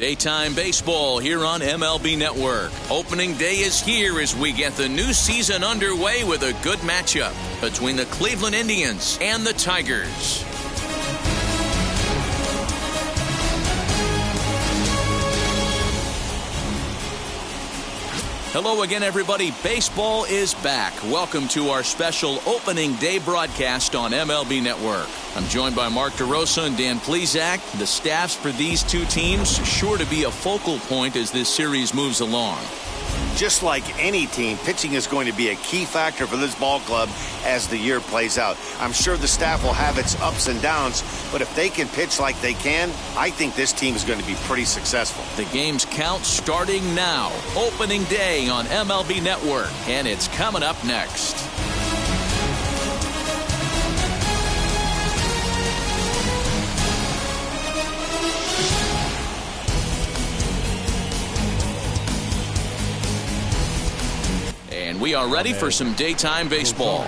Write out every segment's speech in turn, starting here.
Daytime baseball here on MLB Network. Opening day is here as we get the new season underway with a good matchup between the Cleveland Indians and the Tigers. Hello again, everybody. Baseball is back. Welcome to our special opening day broadcast on MLB Network. I'm joined by Mark DeRosa and Dan Plesac. The staffs for these two teams sure to be a focal point as this series moves along. Just like any team, pitching is going to be a key factor for this ball club as the year plays out. I'm sure the staff will have its ups and downs, but if they can pitch like they can, I think this team is going to be pretty successful. The game's count starting now. Opening day on MLB Network, and it's coming up next. We are ready for some daytime baseball.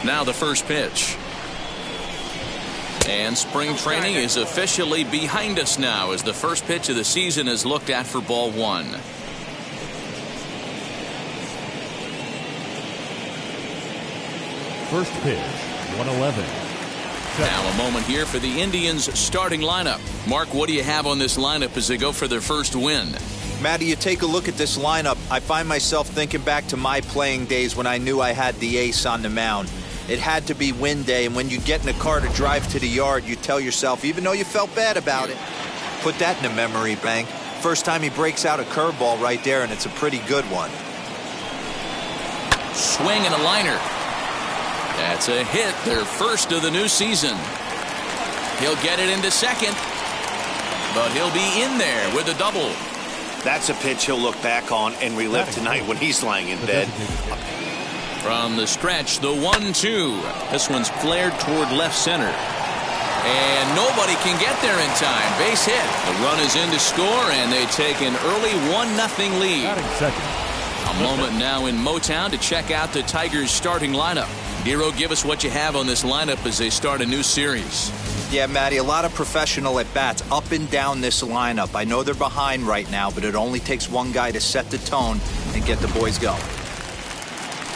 Now the first pitch. And spring training is officially behind us now as the first pitch of the season is looked at for ball one. First pitch, 111. Now a moment here for the Indians starting lineup. Mark, what do you have on this lineup as they go for their first win? Matty, you take a look at this lineup. I find myself thinking back to my playing days when I knew I had the ace on the mound. It had to be win day, and when you get in a car to drive to the yard, you tell yourself, even though you felt bad about it, put that in a memory bank. First time he breaks out a curveball right there, and it's a pretty good one. Swing and a liner. That's a hit, their first of the new season. He'll get it into second, but he'll be in there with a double. That's a pitch he'll look back on and relive tonight when he's lying in bed. From the stretch, the 1-2. This one's flared toward left center. And nobody can get there in time. Base hit. The run is in to score, and they take an early 1-0 lead. A moment now in Motown to check out the Tigers' starting lineup. Hero, give us what you have on this lineup as they start a new series. Yeah, Matty, a lot of professional at-bats up and down this lineup. I know they're behind right now, but it only takes one guy to set the tone and get the boys going.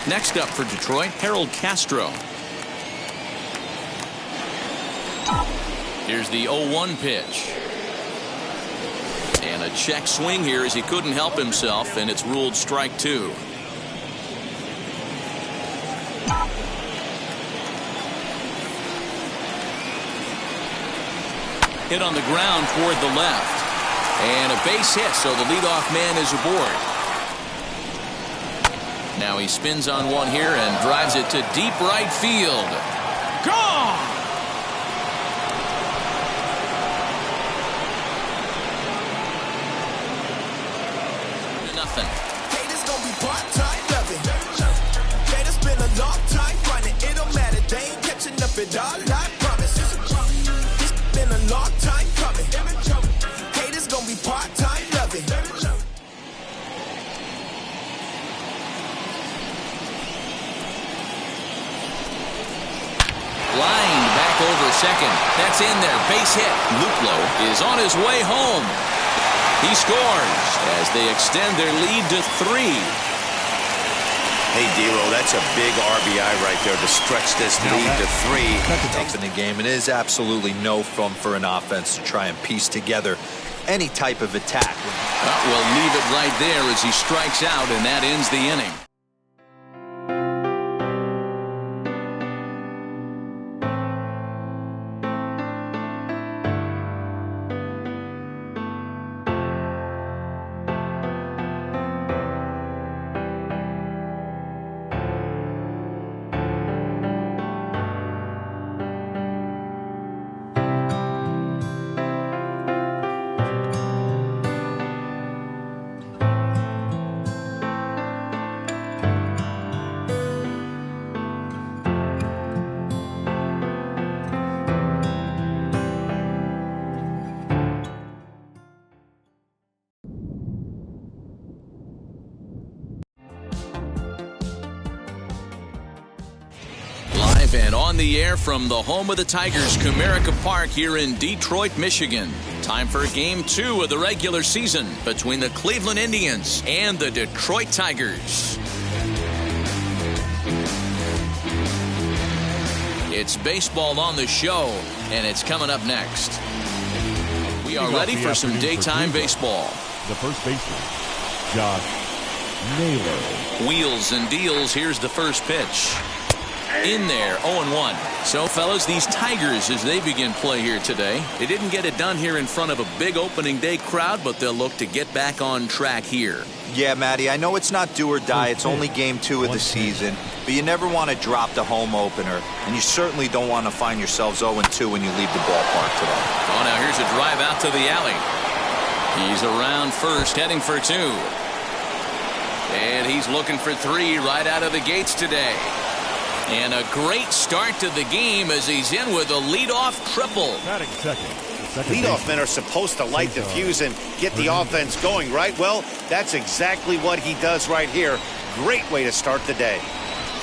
Next up for Detroit, Harold Castro. Here's the 0-1 pitch. And a check swing here as he couldn't help himself, and it's ruled strike two. Hit on the ground toward the left. And a base hit, so the leadoff man is aboard. Now he spins on one here and drives it to deep right field. Gone! Nothing. Haters gonna be part-time loving. Haters been a long time running. It don't matter, they ain't catching up at all, I promise. It's been a long time coming. Haters gonna be part-time loving. Lined back over second. That's in there. Base hit. Luplow is on his way home. He scores as they extend their lead to 3. Hey, D'Lo, that's a big RBI right there to stretch this lead to 3. Up in the game, it is absolutely no fun for an offense to try and piece together any type of attack. We'll leave it right there as he strikes out, and that ends the inning. On the air from the home of the Tigers, Comerica Park here in Detroit, Michigan. Time for Game 2 of the regular season between the Cleveland Indians and the Detroit Tigers. It's baseball on the show, and it's coming up next. We are ready for some daytime baseball. The first baseman, Josh Naylor. Wheels and deals. Here's the first pitch. In there, 0-1. So, fellas, these Tigers, as they begin play here today, they didn't get it done here in front of a big opening day crowd, but they'll look to get back on track here. Yeah, Matty, I know it's not do or die. It's only Game 2 of the season, but you never want to drop the home opener, and you certainly don't want to find yourselves 0-2 when you leave the ballpark today. Oh, now here's a drive out to the alley. He's around first, heading for 2. And he's looking for 3 right out of the gates today. And a great start to the game as he's in with a leadoff triple. Leadoff men are supposed to light the fuse and get the offense going, right? Well, that's exactly what he does right here. Great way to start the day.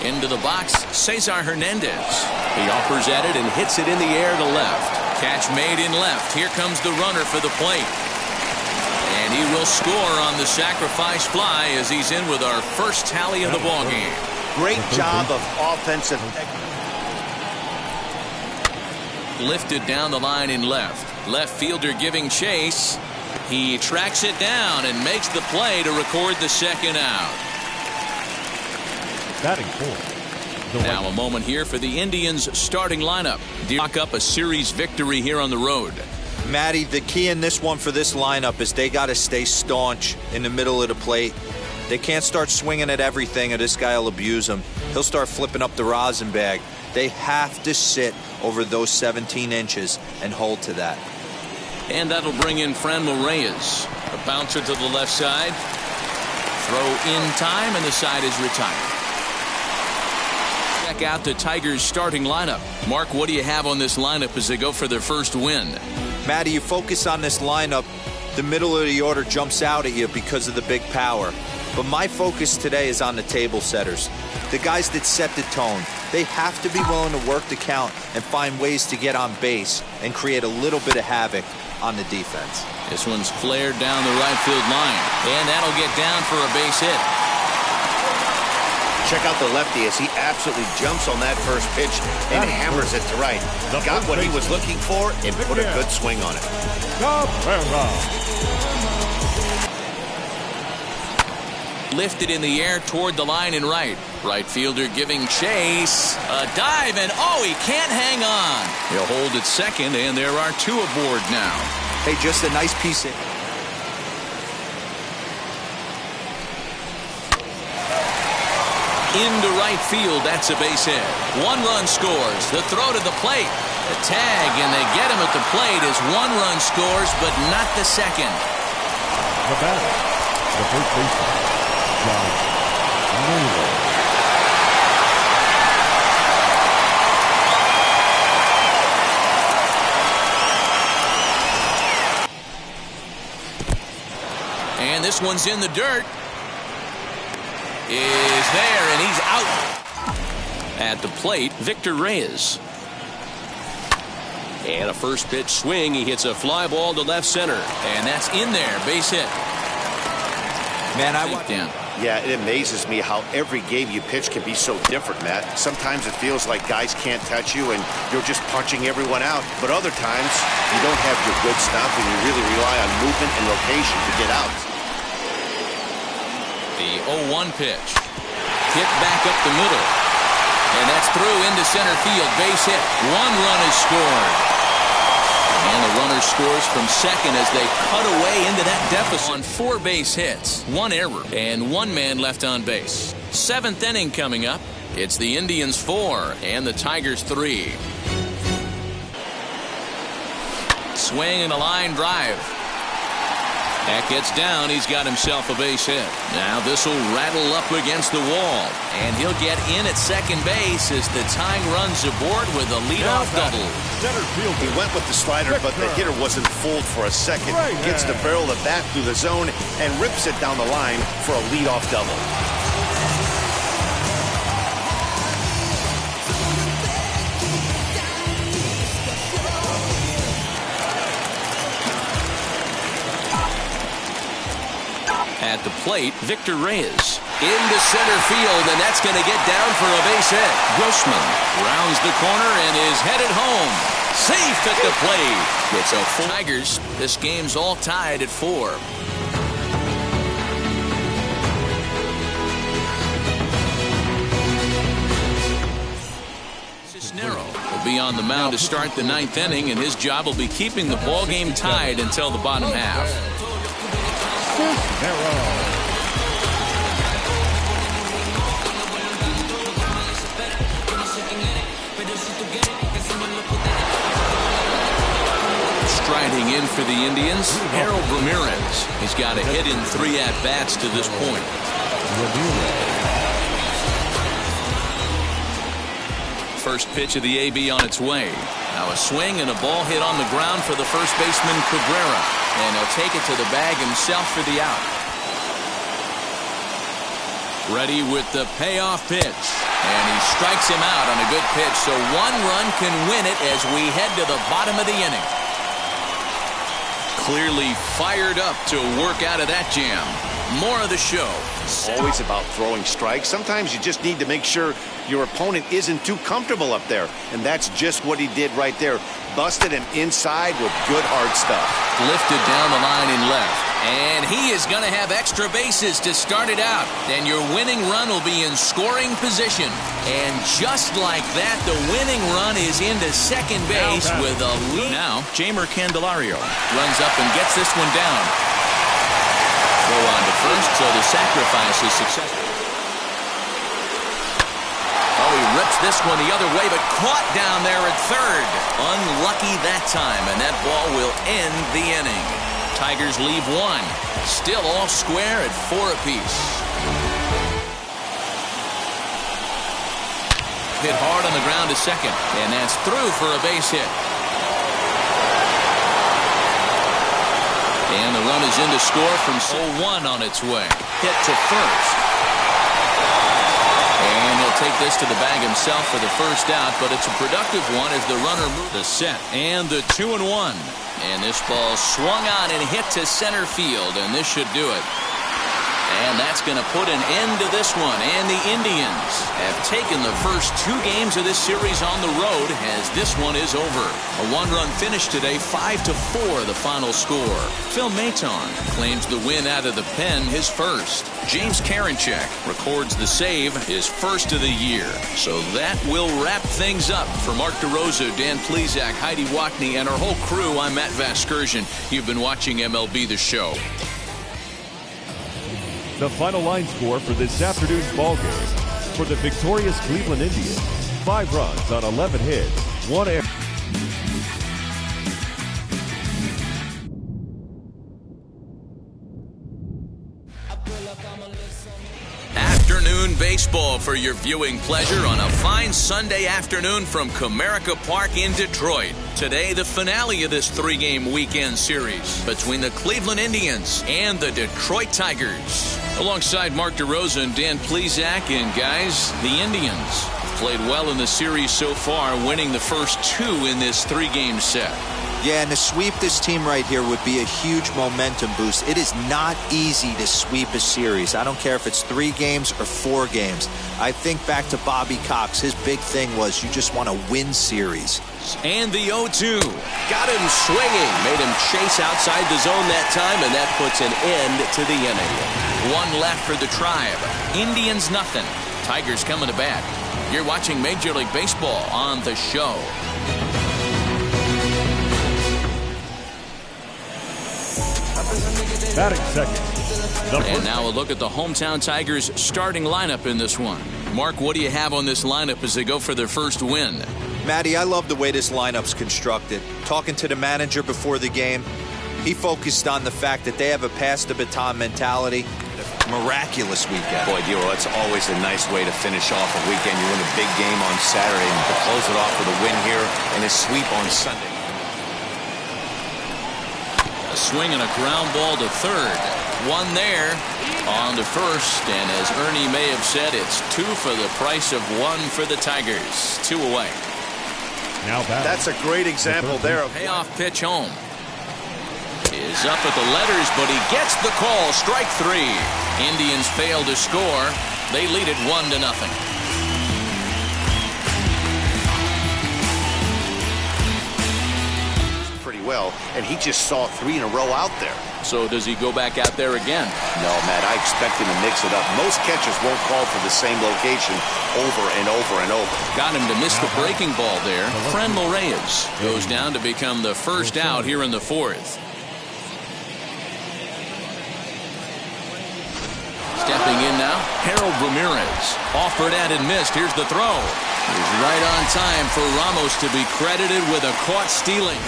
Into the box, Cesar Hernandez. He offers at it and hits it in the air to left. Catch made in left. Here comes the runner for the plate. And he will score on the sacrifice fly as he's in with our first tally of the ballgame. Great job of offensive. Lifted down the line in left. Left fielder giving chase. He tracks it down and makes the play to record the second out. Batting fourth. Now a moment here for the Indians starting lineup. Lock up a series victory here on the road. Matty, the key in this one for this lineup is they got to stay staunch in the middle of the plate. They can't start swinging at everything or this guy will abuse them. He'll start flipping up the rosin bag. They have to sit over those 17 inches and hold to that. And that'll bring in Franmil Reyes. A bouncer to the left side. Throw in time and the side is retired. Check out the Tigers starting lineup. Mark, what do you have on this lineup as they go for their first win? Matty, you focus on this lineup, the middle of the order jumps out at you because of the big power. But my focus today is on the table setters, the guys that set the tone. They have to be willing to work the count and find ways to get on base and create a little bit of havoc on the defense. This one's flared down the right field line, and that'll get down for a base hit. Check out the lefty as he absolutely jumps on that first pitch and hammers it to right. Got what he was looking for and put a good swing on it. Lifted in the air toward the line in right. Right fielder giving chase. A dive, and oh, he can't hang on. He'll hold at second, and there are 2 aboard now. Hey, just a nice piece of... Into right field, that's a base hit. 1 run scores. The throw to the plate. The tag, and they get him at the plate as 1 run scores, but not the second. The batter, the first baseman, Josh Naylor. And this one's in the dirt. Is there, and he's out. At the plate, Victor Reyes. And a first pitch swing. He hits a fly ball to left center. And that's in there. Base hit. Man, Yeah, it amazes me how every game you pitch can be so different, Matt. Sometimes it feels like guys can't touch you and you're just punching everyone out. But other times, you don't have your good stuff and you really rely on movement and location to get out. The 0-1 pitch. Hit back up the middle. And that's through into center field. Base hit. 1 run is scored. And the runner scores from second as they cut away into that deficit on 4 base hits, 1 error, and 1 man left on base. 7th inning coming up. It's the Indians 4 and the Tigers 3. Swing and a line drive. That gets down. He's got himself a base hit. Now this will rattle up against the wall. And he'll get in at second base as the tying runs aboard with a leadoff double. He went with the slider, but the hitter wasn't fooled for a second. Gets the barrel of the bat through the zone and rips it down the line for a leadoff double. the plate, Victor Reyes. Into center field, and that's going to get down for a base hit. Grossman rounds the corner and is headed home. Safe at the plate. Gets a full. Tigers, this game's all tied at 4. Cisnero will be on the mound to start the 9th inning, and his job will be keeping the ball game tied until the bottom half. Striding in for the Indians, Harold Ramirez. He's got a hit in 3 at-bats to this point. First pitch of the AB on its way. Now a swing and a ball hit on the ground for the first baseman Cabrera, and he'll take it to the bag himself for the out. Ready with the payoff pitch, and he strikes him out on a good pitch, so 1 run can win it as we head to the bottom of the inning. Clearly fired up to work out of that jam. More of the show. Always about throwing strikes. Sometimes you just need to make sure your opponent isn't too comfortable up there, and that's just what he did right there. Busted him inside with good hard stuff. Lifted down the line in left, and he is going to have extra bases to start it out, and your winning run will be in scoring position. And just like that, the winning run is into second base with a lead. Now Jamer Candelario runs up and gets this one down. Throw on to first, so the sacrifice is successful. Oh, he rips this one the other way, but caught down there at third. Unlucky that time, and that ball will end the inning. Tigers leave 1. Still all square at 4 apiece. Hit hard on the ground to second, and that's through for a base hit. And the run is in to score from 0-1 on its way. Hit to first. And he'll take this to the bag himself for the first out, but it's a productive one as the runner moves the set. And the 2-1. And this ball swung on and hit to center field, and this should do it. And that's going to put an end to this one. And the Indians have taken the first 2 games of this series on the road as this one is over. A 1-run finish today, 5-4 the final score. Phil Maton claims the win out of the pen, his first. James Karinchak records the save, his first of the year. So that will wrap things up. For Mark DeRosa, Dan Plesac, Heidi Watney, and our whole crew, I'm Matt Vasgersian. You've been watching MLB The Show. The final line score for this afternoon's ball game. For the victorious Cleveland Indians, 5 runs on 11 hits, 1 error. Afternoon baseball for your viewing pleasure on a fine Sunday afternoon from Comerica Park in Detroit. Today, the finale of this 3-game weekend series between the Cleveland Indians and the Detroit Tigers. Alongside Mark DeRosa and Dan Plesac, and guys, the Indians have played well in the series so far, winning the first 2 in this 3-game set. Yeah, and to sweep this team right here would be a huge momentum boost. It is not easy to sweep a series. I don't care if it's 3 games or 4 games. I think back to Bobby Cox. His big thing was you just want to win series. And the 0-2. Got him swinging. Made him chase outside the zone that time, and that puts an end to the inning. 1 left for the Tribe. Indians nothing. Tigers coming to bat. You're watching Major League Baseball on The Show. Batting second. And now a look at the hometown Tigers starting lineup in this one. Mark, what do you have on this lineup as they go for their first win? Matty, I love the way this lineup's constructed. Talking to the manager before the game, he focused on the fact that they have a pass-the-baton mentality. Miraculous weekend. Boy, Dero, that's always a nice way to finish off a weekend. You win a big game on Saturday and to close it off with a win here and a sweep on Sunday. A swing and a ground ball to third. 1 there on to first, and as Ernie may have said, it's 2 for the price of 1 for the Tigers. 2 away. Now that's a great example there of payoff pitch home. is up at the letters, but he gets the call. Strike three. Indians fail to score. They lead it 1-0. Pretty well, and he just saw 3 in a row out there. So does he go back out there again? No, Matt, I expect him to mix it up. Most catchers won't call for the same location over and over and over. Got him to miss the breaking ball there. Franmil Reyes goes down to become the first out here in the fourth. Stepping in now, Harold Ramirez. Offered at and missed. Here's the throw. He's right on time for Ramos to be credited with a caught stealing.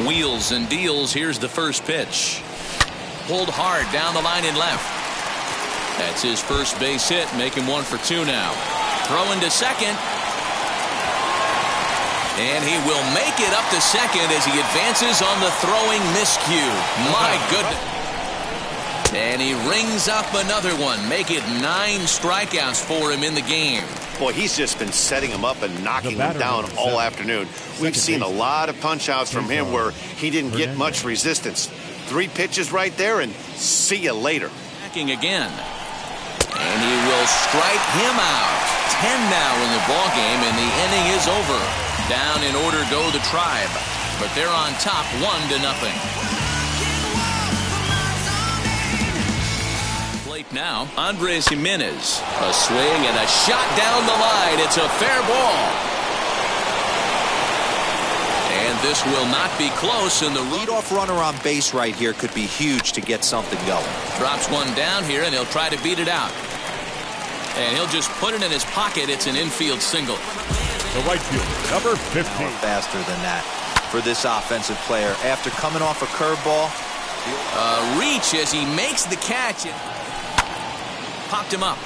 Wheels and deals. Here's the first pitch. Pulled hard down the line and left. That's his first base hit, making 1 for 2 now. Throwing to second. And he will make it up to second as he advances on the throwing miscue. My goodness. And he rings up another one. Make it 9 strikeouts for him in the game. Boy, he's just been setting him up and knocking him down all afternoon. We've seen a lot of punch-outs from him where he didn't get much resistance. 3 pitches right there, and see you later. Backing again. And he will strike him out. 10 now in the ballgame, and the inning is over. Down in order go the Tribe. But they're on top 1-0. Now, Andres Jimenez. A swing and a shot down the line. It's a fair ball. And this will not be close in the Leadoff runner on base right here could be huge to get something going. Drops one down here, and he'll try to beat it out. And he'll just put it in his pocket. It's an infield single. The right fielder, number 15. Faster than that for this offensive player. After coming off a curveball. Reach as he makes the catch. Popped him up.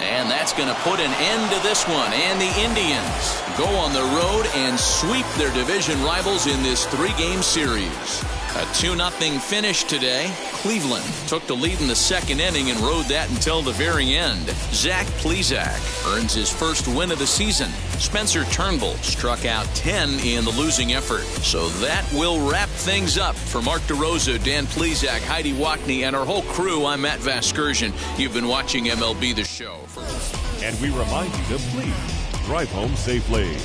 And that's going to put an end to this one. And the Indians go on the road and sweep their division rivals in this 3-game series. A 2-0 finish today. Cleveland took the lead in the second inning and rode that until the very end. Zach Plesac earns his first win of the season. Spencer Turnbull struck out 10 in the losing effort. So that will wrap things up. For Mark DeRosa, Dan Plesac, Heidi Wackney, and our whole crew, I'm Matt Vasgersian. You've been watching MLB The Show. And we remind you to please drive home safely.